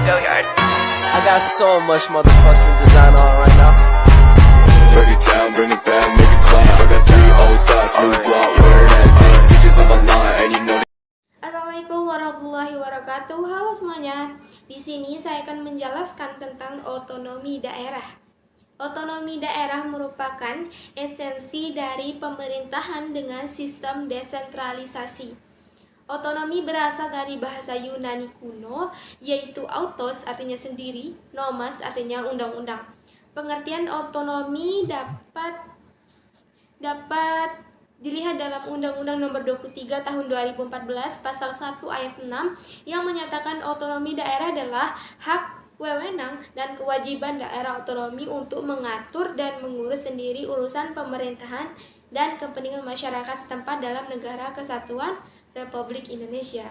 I got so much motherfucking design on right now. Break it down, bring it back, make it clap. I got 3 old thoughts, new block, where that day. Bitches on my line, and you know. Assalamualaikum warahmatullahi wabarakatuh. Halo semuanya. Di sini saya akan menjelaskan tentang otonomi daerah. Otonomi daerah merupakan esensi dari pemerintahan dengan sistem desentralisasi. Otonomi berasal dari bahasa Yunani kuno, yaitu autos artinya sendiri, nomos artinya undang-undang. Pengertian otonomi dapat dilihat dalam Undang-Undang Nomor 23 Tahun 2014 Pasal 1 Ayat 6 yang menyatakan otonomi daerah adalah hak, wewenang, dan kewajiban daerah otonomi untuk mengatur dan mengurus sendiri urusan pemerintahan dan kepentingan masyarakat setempat dalam negara kesatuan Republik Indonesia.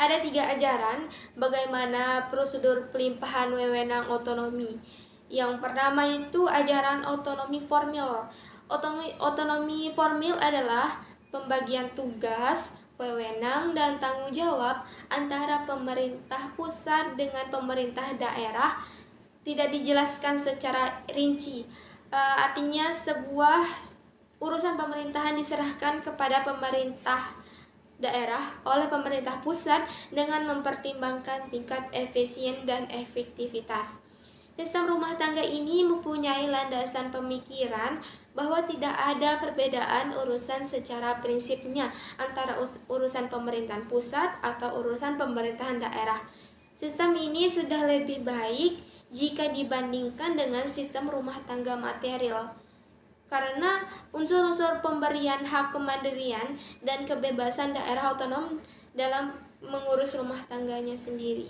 Ada 3 ajaran bagaimana prosedur pelimpahan wewenang otonomi. Yang pertama itu ajaran otonomi formil. Otonomi formil adalah pembagian tugas, wewenang, dan tanggung jawab antara pemerintah pusat dengan pemerintah daerah. Tidak dijelaskan secara rinci. Artinya sebuah urusan pemerintahan diserahkan kepada pemerintah daerah oleh pemerintah pusat dengan mempertimbangkan tingkat efisien dan efektivitas. Sistem rumah tangga ini mempunyai landasan pemikiran bahwa tidak ada perbedaan urusan secara prinsipnya antara urusan pemerintahan pusat atau urusan pemerintahan daerah. Sistem ini sudah lebih baik jika dibandingkan dengan sistem rumah tangga material, karena unsur-unsur pemberian hak kemandirian dan kebebasan daerah otonom dalam mengurus rumah tangganya sendiri.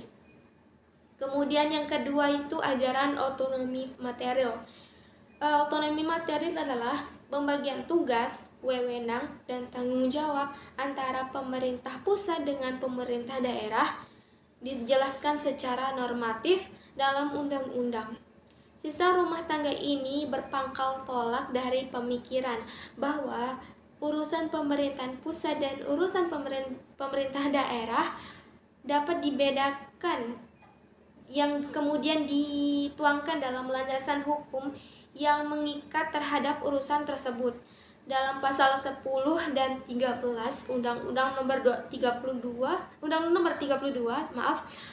Kemudian yang kedua itu ajaran otonomi material. Otonomi material adalah pembagian tugas, wewenang, dan tanggung jawab antara pemerintah pusat dengan pemerintah daerah, dijelaskan secara normatif dalam undang-undang. Sistem rumah tangga ini berpangkal tolak dari pemikiran bahwa urusan pemerintahan pusat dan urusan pemerintah daerah dapat dibedakan, yang kemudian dituangkan dalam landasan hukum yang mengikat terhadap urusan tersebut. Dalam pasal 10 dan 13 Undang-Undang Nomor 32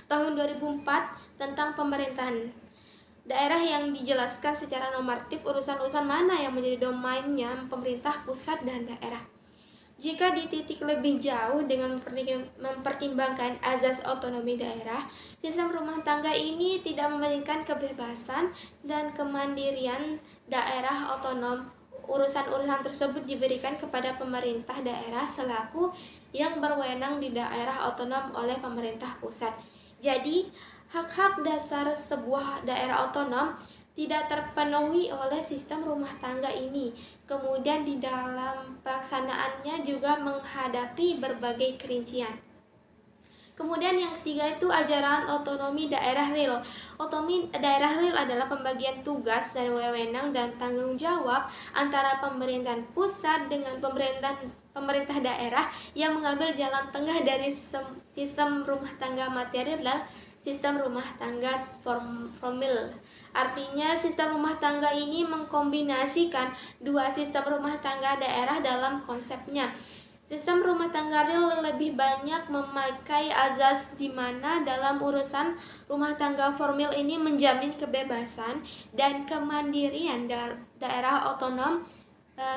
Tahun 2004 tentang pemerintahan daerah, yang dijelaskan secara normatif urusan-urusan mana yang menjadi domainnya pemerintah pusat dan daerah. Jika dititik lebih jauh dengan mempertimbangkan azas otonomi daerah, sistem rumah tangga ini tidak memberikan kebebasan dan kemandirian daerah otonom. Urusan-urusan tersebut diberikan kepada pemerintah daerah selaku yang berwenang di daerah otonom oleh pemerintah pusat. Jadi, hak-hak dasar sebuah daerah otonom tidak terpenuhi oleh sistem rumah tangga ini. Kemudian di dalam pelaksanaannya juga menghadapi berbagai kerincian. Kemudian yang ketiga itu ajaran otonomi daerah real. Otonomi daerah real adalah pembagian tugas dan wewenang dan tanggung jawab antara pemerintahan pusat dengan pemerintah daerah yang mengambil jalan tengah dari sistem rumah tangga material dan sistem rumah tangga formil. Artinya sistem rumah tangga ini mengkombinasikan 2 sistem rumah tangga daerah dalam konsepnya. Sistem rumah tangga real lebih banyak memakai azas di mana dalam urusan rumah tangga formil ini menjamin kebebasan dan kemandirian daerah otonom,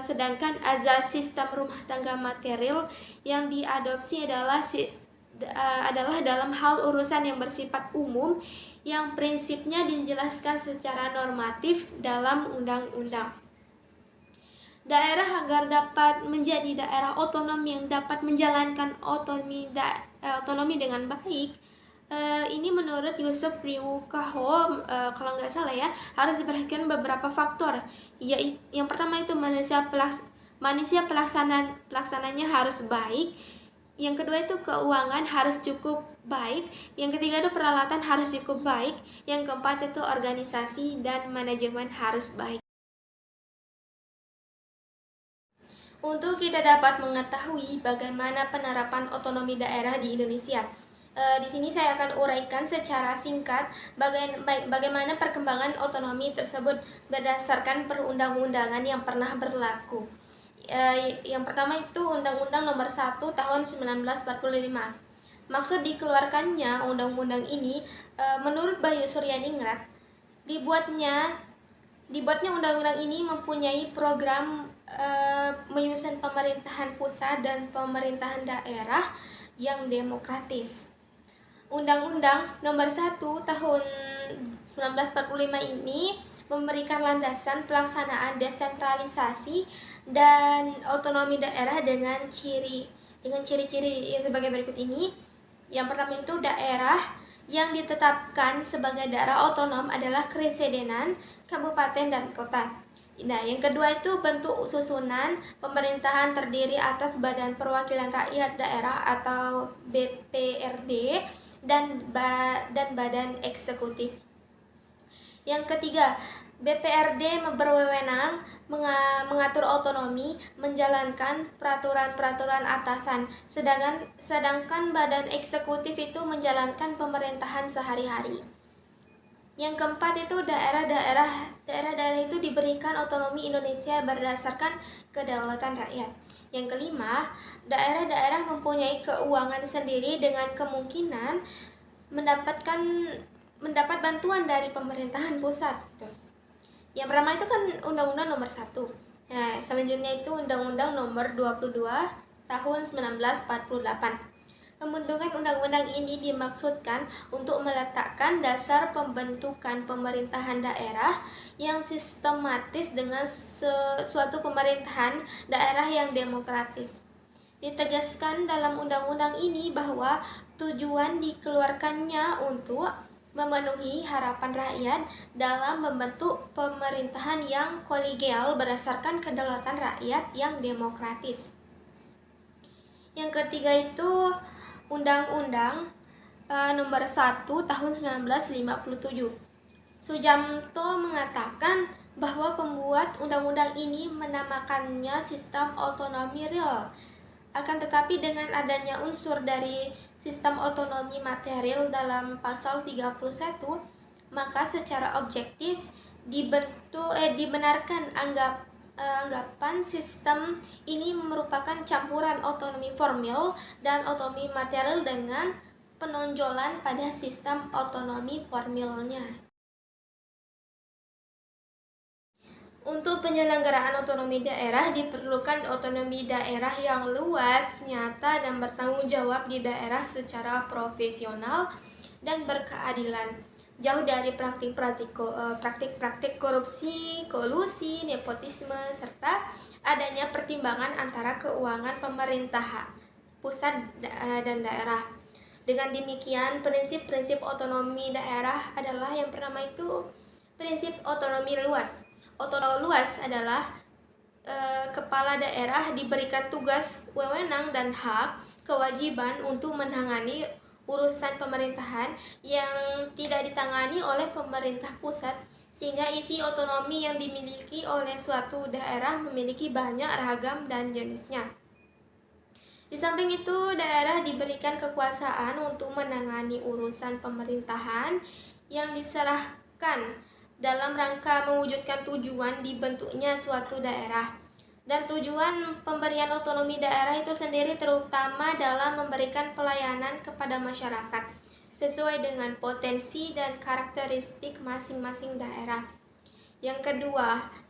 sedangkan azas sistem rumah tangga material yang diadopsi adalah dalam hal urusan yang bersifat umum yang prinsipnya dijelaskan secara normatif dalam undang-undang. Daerah agar dapat menjadi daerah otonom yang dapat menjalankan otonomi dengan baik, ini menurut Yusuf Ryukaho, kalau nggak salah ya, harus diperhatikan beberapa faktor. Yaitu yang pertama itu manusia pelaksananya harus baik. Yang kedua itu keuangan harus cukup baik. Yang ketiga itu peralatan harus cukup baik. Yang keempat itu organisasi dan manajemen harus baik. Untuk kita dapat mengetahui bagaimana penerapan otonomi daerah di Indonesia, Di sini saya akan uraikan secara singkat bagaimana perkembangan otonomi tersebut berdasarkan perundang-undangan yang pernah berlaku. Yang pertama itu Undang-Undang Nomor 1 Tahun 1945. Maksud dikeluarkannya undang-undang ini, menurut Bayu Suryaningrat, dibuatnya undang-undang ini mempunyai program menyusun pemerintahan pusat dan pemerintahan daerah yang demokratis. Undang-Undang Nomor 1 Tahun 1945 ini memberikan landasan pelaksanaan desentralisasi dan otonomi daerah dengan ciri-ciri yang sebagai berikut ini. Yang pertama itu daerah yang ditetapkan sebagai daerah otonom adalah kepresidenan, kabupaten, dan kota. Nah, yang kedua itu bentuk susunan pemerintahan terdiri atas Badan Perwakilan Rakyat Daerah atau BPRD dan Badan Eksekutif. Yang ketiga, BPRD berwenang mengatur otonomi, menjalankan peraturan-peraturan atasan, sedangkan Badan Eksekutif itu menjalankan pemerintahan sehari-hari. Yang keempat itu daerah-daerah itu diberikan otonomi Indonesia berdasarkan kedaulatan rakyat. Yang kelima, daerah-daerah mempunyai keuangan sendiri dengan kemungkinan mendapat bantuan dari pemerintahan pusat. Yang pertama itu kan Undang-Undang Nomor 1. Nah, selanjutnya itu Undang-Undang Nomor 22 Tahun 1948. Pembentukan undang-undang ini dimaksudkan untuk meletakkan dasar pembentukan pemerintahan daerah yang sistematis dengan suatu pemerintahan daerah yang demokratis. Ditegaskan dalam undang-undang ini bahwa tujuan dikeluarkannya untuk memenuhi harapan rakyat dalam membentuk pemerintahan yang kolegial berdasarkan kedaulatan rakyat yang demokratis. Yang ketiga itu Undang-Undang Nomor 1 Tahun 1957. Sujamto mengatakan bahwa pembuat undang-undang ini menamakannya sistem otonomi real. Akan tetapi dengan adanya unsur dari sistem otonomi material dalam pasal 31, maka secara objektif dibenarkan anggapan sistem ini merupakan campuran otonomi formil dan otonomi material dengan penonjolan pada sistem otonomi formilnya. Untuk penyelenggaraan otonomi daerah diperlukan otonomi daerah yang luas, nyata, dan bertanggung jawab di daerah secara profesional dan berkeadilan, jauh dari praktik-praktik korupsi, kolusi, nepotisme, serta adanya pertimbangan antara keuangan pemerintah pusat dan daerah. Dengan demikian, prinsip-prinsip otonomi daerah adalah yang pertama itu prinsip otonomi luas. Otonomi luas adalah kepala daerah diberikan tugas, wewenang, dan hak kewajiban untuk menangani urusan pemerintahan yang tidak ditangani oleh pemerintah pusat, sehingga isi otonomi yang dimiliki oleh suatu daerah memiliki banyak ragam dan jenisnya. Di samping itu, daerah diberikan kekuasaan untuk menangani urusan pemerintahan yang diserahkan dalam rangka mewujudkan tujuan dibentuknya suatu daerah. Dan tujuan pemberian otonomi daerah itu sendiri terutama dalam memberikan pelayanan kepada masyarakat sesuai dengan potensi dan karakteristik masing-masing daerah. Yang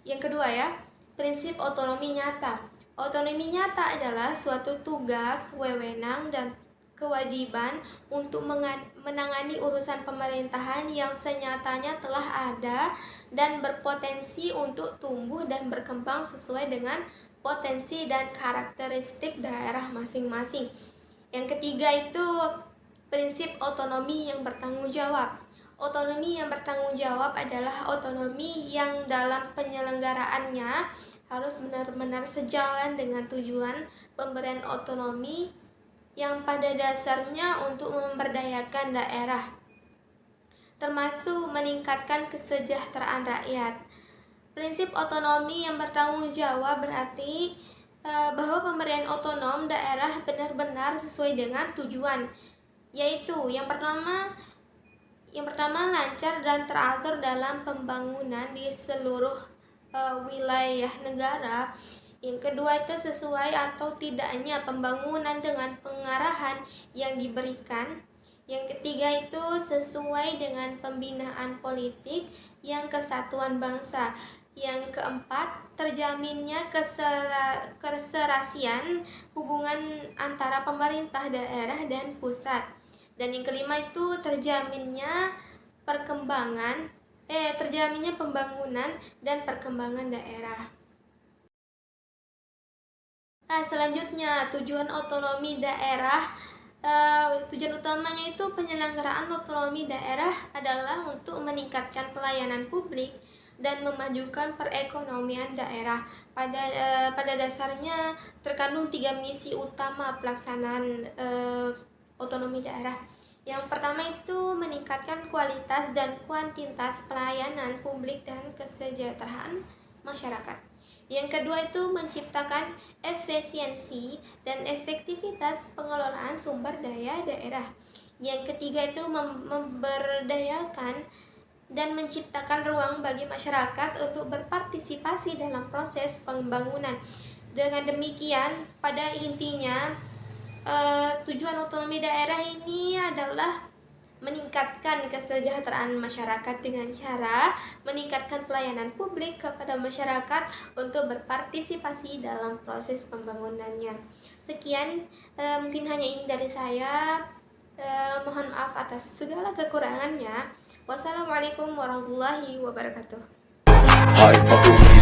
kedua ya, prinsip otonomi nyata. Otonomi nyata adalah suatu tugas, wewenang, dan kewajiban untuk menangani urusan pemerintahan yang senyatanya telah ada dan berpotensi untuk tumbuh dan berkembang sesuai dengan potensi dan karakteristik daerah masing-masing. Yang ketiga itu prinsip otonomi yang bertanggung jawab. Otonomi yang bertanggung jawab adalah otonomi yang dalam penyelenggaraannya harus benar-benar sejalan dengan tujuan pemberian otonomi yang pada dasarnya untuk memberdayakan daerah, termasuk meningkatkan kesejahteraan rakyat. Prinsip otonomi yang bertanggung jawab berarti bahwa pemberian otonom daerah benar-benar sesuai dengan tujuan yaitu yang pertama lancar dan teratur dalam pembangunan di seluruh wilayah negara. Yang kedua itu sesuai atau tidaknya pembangunan dengan pengarahan yang diberikan. Yang ketiga itu sesuai dengan pembinaan politik yang kesatuan bangsa. Yang keempat, terjaminnya keserasian hubungan antara pemerintah daerah dan pusat. Dan yang kelima itu terjaminnya pembangunan dan perkembangan daerah. Selanjutnya, tujuan otonomi daerah. Tujuan utamanya itu penyelenggaraan otonomi daerah adalah untuk meningkatkan pelayanan publik dan memajukan perekonomian daerah. Pada dasarnya terkandung 3 misi utama pelaksanaan otonomi daerah. Yang pertama itu meningkatkan kualitas dan kuantitas pelayanan publik dan kesejahteraan masyarakat. Yang kedua itu menciptakan efisiensi dan efektivitas pengelolaan sumber daya daerah. Yang ketiga itu memberdayakan dan menciptakan ruang bagi masyarakat untuk berpartisipasi dalam proses pembangunan. Dengan demikian, pada intinya tujuan otonomi daerah ini adalah meningkatkan kesejahteraan masyarakat dengan cara meningkatkan pelayanan publik kepada masyarakat untuk berpartisipasi dalam proses pembangunannya. Sekian, mungkin hanya ini dari saya. Mohon maaf atas segala kekurangannya. Wassalamualaikum warahmatullahi wabarakatuh. I fucking with these